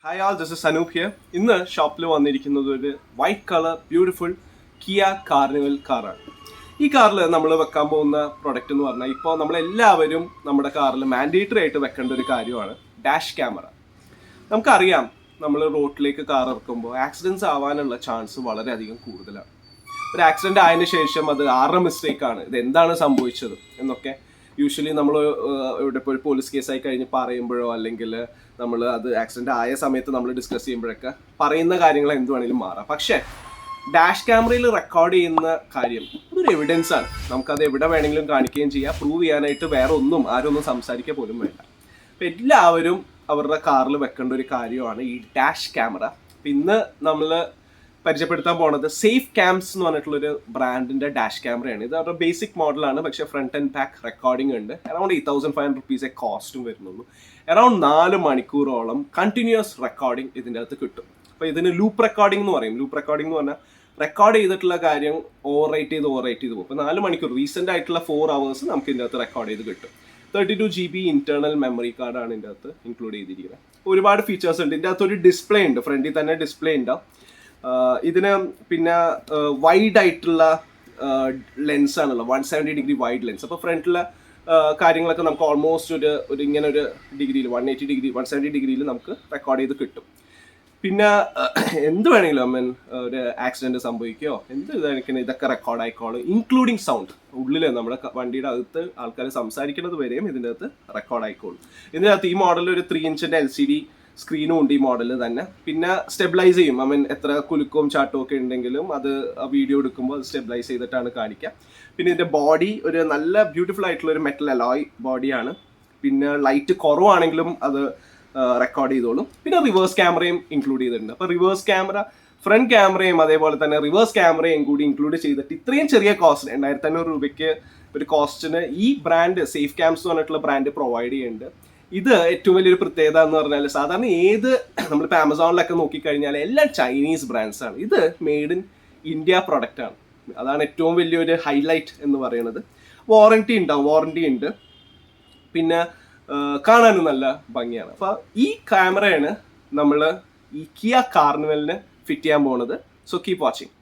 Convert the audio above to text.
Hi all, this is Sanoob here. ഇന്ന് ഷോപ്പിൽ വന്നിരിക്കുന്നത് ഒരു white colour beautiful Kia carnival കാറാണ്. ഈ കാറിൽ നമ്മൾ വെക്കാൻ പോകുന്ന പ്രൊഡക്റ്റ് എന്ന് പറഞ്ഞാൽ ഇപ്പോൾ നമ്മളെല്ലാവരും നമ്മുടെ കാറിൽ മാൻഡേറ്ററി ആയിട്ട് വെക്കേണ്ട ഒരു കാര്യമാണ് ഡാഷ് ക്യാമറ. നമുക്കറിയാം, നമ്മൾ റോഡിലേക്ക് കാർ ഇറക്കുമ്പോൾ ആക്സിഡൻറ്റ്സ് ആവാനുള്ള ചാൻസ് വളരെയധികം കൂടുതലാണ്. ഒരു ആക്സിഡൻറ്റ് ആയതിനു ശേഷം അത് ആരുടെ മിസ്റ്റേക്കാണ്, ഇത് എന്താണ് സംഭവിച്ചത് എന്നൊക്കെ യൂഷ്വലി നമ്മൾ ഇവിടെ ഇപ്പോൾ ഒരു പോലീസ് കേസായി കഴിഞ്ഞ് പറയുമ്പോഴോ അല്ലെങ്കിൽ നമ്മൾ അത് ആക്സിഡൻറ്റ് ആയ സമയത്ത് നമ്മൾ ഡിസ്കസ് ചെയ്യുമ്പോഴൊക്കെ പറയുന്ന കാര്യങ്ങൾ എന്ത് വേണമെങ്കിലും മാറാം. പക്ഷേ ഡാഷ് ക്യാമറയിൽ റെക്കോർഡ് ചെയ്യുന്ന കാര്യം അതൊരു എവിഡൻസ് ആണ്. നമുക്കത് എവിടെ വേണമെങ്കിലും കാണിക്കുകയും ചെയ്യാം. പ്രൂവ് ചെയ്യാനായിട്ട് വേറെ ആരൊന്നും സംസാരിക്കുക പോലും വേണ്ട. അപ്പം എല്ലാവരും അവരുടെ കാറിൽ വെക്കേണ്ട ഒരു കാര്യമാണ് ഈ ഡാഷ് ക്യാമറ. അപ്പം ഇന്ന് നമ്മൾ പരിചയപ്പെടുത്താൻ പോണത് സേഫ് ക്യാംസ് എന്ന് പറഞ്ഞിട്ടുള്ളൊരു ബ്രാൻഡിന്റെ ഡാഷ് ക്യാമറയാണ്. ഇത് അവരുടെ ബേസിക് മോഡലാണ്, പക്ഷേ ഫ്രണ്ട് ആൻഡ് ബാക്ക് റെക്കോർഡിംഗ് ഉണ്ട്. അറൌണ്ട് 8,500 rupees കോസ്റ്റും വരുന്നുള്ളൂ. അറൌണ്ട് 4 മണിക്കൂറോളം കണ്ടിന്യൂസ് റെക്കോർഡിംഗ് ഇതിൻ്റെ അകത്ത് കിട്ടും. അപ്പോൾ ഇതിന് ലൂപ്പ് റെക്കോർഡിംഗ് എന്ന് പറയും. ലൂപ്പ് റെക്കോർഡിംഗ് എന്ന് പറഞ്ഞാൽ റെക്കോർഡ് ചെയ്തിട്ടുള്ള കാര്യം ഓവർ റൈറ്റ് ചെയ്ത് പോകും. അപ്പോൾ 4 മണിക്കൂർ റീസെൻ്റ് ആയിട്ടുള്ള 4 hours നമുക്ക് ഇതിൻ്റെ അകത്ത് റെക്കോർഡ് ചെയ്ത് കിട്ടും. 32 GB ഇന്റേണൽ മെമ്മറി കാർഡാണ് ഇതിൻ്റെ അകത്ത് ഇൻക്ലൂഡ് ചെയ്തിരിക്കുന്നത്. ഒരുപാട് ഫീച്ചേഴ്സ് ഉണ്ട്. ഇതിൻ്റെ അകത്ത് ഒരു ഡിസ്പ്ലേ ഉണ്ട്, ഫ്രണ്ടിൽ തന്നെ ഡിസ്പ്ലേ ഉണ്ടാവും. ഇതിന് പിന്നെ വൈഡ് ആയിട്ടുള്ള ലെൻസ് ആണല്ലോ, 170 degree വൈഡ് ലെൻസ്. അപ്പോൾ ഫ്രണ്ടിലെ കാര്യങ്ങളൊക്കെ നമുക്ക് ഓൾമോസ്റ്റ് ഒരു ഇങ്ങനെ ഒരു ഡിഗ്രിയിൽ 180 degree 170 ഡിഗ്രിയിൽ നമുക്ക് റെക്കോർഡ് ചെയ്ത് കിട്ടും. പിന്നെ എന്ത് വേണമെങ്കിലും ഒരു ആക്സിഡൻറ്റ് സംഭവിക്കുകയോ എന്ത് ഇതായിരിക്കണം ഇതൊക്കെ റെക്കോർഡ് ആയിക്കോളും, ഇൻക്ലൂഡിങ് സൗണ്ട്. ഉള്ളിൽ നമ്മുടെ വണ്ടിയുടെ അകത്ത് ആൾക്കാർ സംസാരിക്കുന്നത് വരെയും ഇതിൻ്റെ അകത്ത് റെക്കോർഡ് ആയിക്കോളും. ഇതിൻ്റെ അകത്ത് ഈ മോഡലിൽ ഒരു 3 inch LCD സ്ക്രീനും ഉണ്ട് ഈ മോഡൽ തന്നെ. പിന്നെ സ്റ്റെബിലൈസ് ചെയ്യും. എത്ര കുലുക്കവും ചാട്ടവും ഒക്കെ ഉണ്ടെങ്കിലും അത് വീഡിയോ എടുക്കുമ്പോൾ അത് സ്റ്റെബിലൈസ് ചെയ്തിട്ടാണ് കാണിക്കുക. പിന്നെ ഇതിൻ്റെ ബോഡി ഒരു നല്ല ബ്യൂട്ടിഫുൾ ആയിട്ടുള്ള ഒരു മെറ്റൽ അലോയ് ബോഡിയാണ്. പിന്നെ ലൈറ്റ് കുറവാണെങ്കിലും അത് റെക്കോർഡ് ചെയ്തോളും. പിന്നെ റിവേഴ്സ് ക്യാമറയും ഇൻക്ലൂഡ് ചെയ്തിട്ടുണ്ട്. അപ്പോൾ റിവേഴ്സ് ക്യാമറ, ഫ്രണ്ട് ക്യാമറയും അതേപോലെ തന്നെ റിവേഴ്സ് ക്യാമറയും കൂടി ഇൻക്ലൂഡ് ചെയ്തിട്ട് ഇത്രയും ചെറിയ കോസ്റ്റ് 2,500 രൂപയ്ക്ക് ഒരു കോസ്റ്റിന് ഈ ബ്രാൻഡ് സേഫ് ക്യാംസ് എന്ന് പറഞ്ഞിട്ടുള്ള ബ്രാൻഡ് പ്രൊവൈഡ് ചെയ്യുന്നുണ്ട്. ഇത് ഏറ്റവും വലിയൊരു പ്രത്യേകത എന്ന് പറഞ്ഞാൽ സാധാരണ നമ്മളിപ്പോൾ ആമസോണിലൊക്കെ നോക്കിക്കഴിഞ്ഞാൽ എല്ലാം ചൈനീസ് ബ്രാൻഡ്സ് ആണ്. ഇത് മെയ്ഡ് ഇൻ ഇന്ത്യ പ്രൊഡക്റ്റ് ആണ്. അതാണ് ഏറ്റവും വലിയൊരു ഹൈലൈറ്റ് എന്ന് പറയുന്നത്. വാറണ്ടി ഉണ്ട്. പിന്നെ കാണാനും നല്ല ഭംഗിയാണ്. അപ്പോൾ ഈ ക്യാമറയാണ് നമ്മൾ ഈ കിയ കാർണിവലിന് ഫിറ്റ് ചെയ്യാൻ പോകുന്നത്. So keep watching.